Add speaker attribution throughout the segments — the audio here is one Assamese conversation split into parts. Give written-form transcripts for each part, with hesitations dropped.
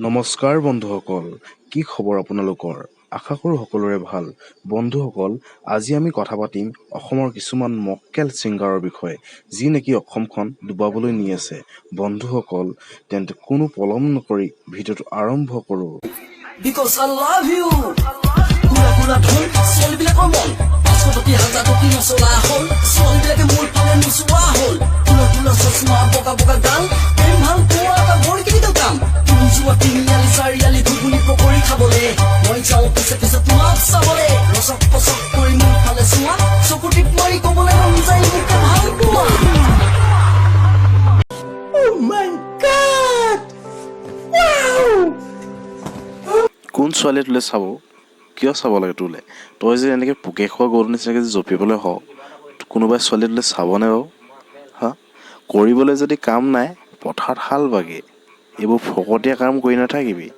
Speaker 1: নমস্কাৰ বন্ধুসকল, কি খবৰ আপোনালোকৰ? আশা কৰোঁ সকলোৰে ভাল। বন্ধুসকল, আজি আমি কথা পাতিম অসমৰ কিছুমান মক্কেল ছিংগাৰৰ বিষয়ে, যি নেকি অসমখন ডুবাবলৈ নি আছে। বন্ধুসকল, তেন্তে কোনো পলম নকৰি ভিডিঅ'টো আৰম্ভ কৰোঁ।
Speaker 2: Because I love you. Kura kura dhol, soli bilakor mon. 500,000 toki nosola hol, soli bilake mur phale nosua hol. Kura kura chashma boka boka gal, em bhal poa ta bor ki do kam. Tumi jua tiniali sariali dhuguni pokori khabole. Moi jao pise pise tumak sabole. Rosok posok kori mur phale sua, sokutip mari kobole ron jai mukhe bhal poa. Oh my god. Wow.
Speaker 1: কোন ছোৱালী তোলে চাব? কিয় চাব লাগে তোলে? তই যে এনেকৈ পোকে খোৱা গৰু নিচিনাকৈ যে জঁপিবলৈ হওঁ, কোনোবাই ছোৱালী তোলে চাবনে বাৰু? হা, কৰিবলৈ যদি কাম নাই পথাৰত হাল বাগে, এইবোৰ ফকতীয়া কাম কৰি নাথাকিবি।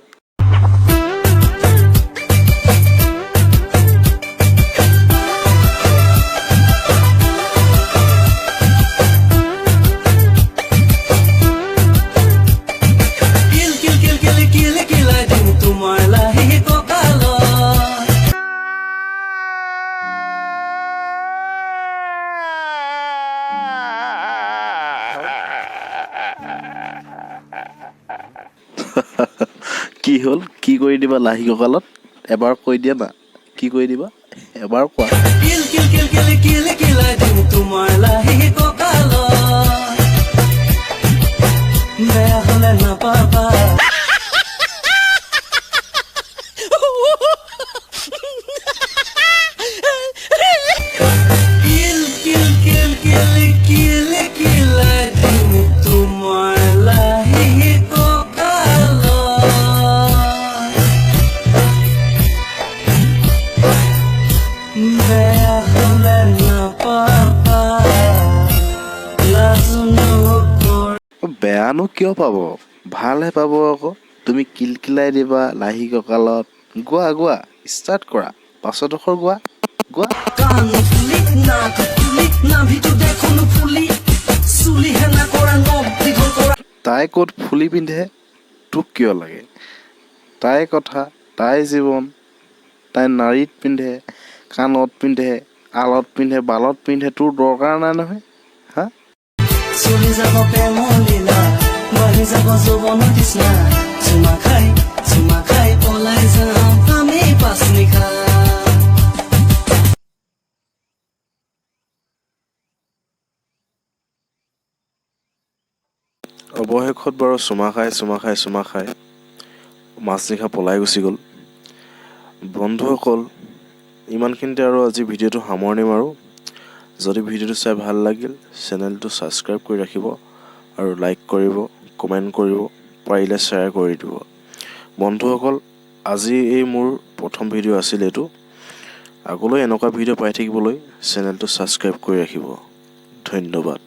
Speaker 2: Kilai tumar lahi kokalot.
Speaker 1: কি হ'ল? কি কৰি দিবা লাহি কঁকালত? এবাৰ কৈ দিয়া না, কি কৰি দিবা? এবাৰ কোৱা।
Speaker 2: Kilai tumar lahi kokalot. Beya hole na papa.
Speaker 1: বেয়ানো কিয় পাব? ভালহে পাব আকৌ। তুমি কিলকিলাই দিবা লাহি কঁকালত। গোৱা গোৱা, ষ্টাৰ্ট কৰা। পাছৰডোখৰ গোৱা গোৱা। তাই ক'ত ফুলি পিন্ধে, তোক কিয় লাগে? তাই কথা, তাই জীৱন। তাই নাড়ীত পিন্ধে, কাণত পিন্ধে, আলত পিন্ধে, বালত পিন্ধে, তোৰ দৰকাৰ নাই নহয়। হা,
Speaker 2: চলি যাব প্ৰেমৰ লীলা, বাঢ়ি যাব যৌৱনৰ তৃষ্ণা, চুমা খাই পলাই যাম আমি পাছ নিশা।
Speaker 1: অৱশেষত বাৰু চুমা খাই মাজনিশা পলাই গুচি গ'ল। বন্ধুসকল, ইমানখিনিতে আৰু আজি ভিডিঅ'টো সামৰণি মাৰোঁ। যদি ভিডিঅ'টো চাই ভাল লাগিল, চেনেলটো ছাবস্ক্ৰাইব কৰি ৰাখিব আৰু লাইক কৰিব, কমেণ্ট কৰিব, পাৰিলে শ্বেয়াৰ কৰি দিব। বন্ধুসকল, আজি এই মোৰ প্ৰথম ভিডিঅ' আছিল এইটো। আগলৈ এনেকুৱা ভিডিঅ' পাই থাকিবলৈ চেনেলটো ছাবস্ক্ৰাইব কৰি ৰাখিব। ধন্যবাদ।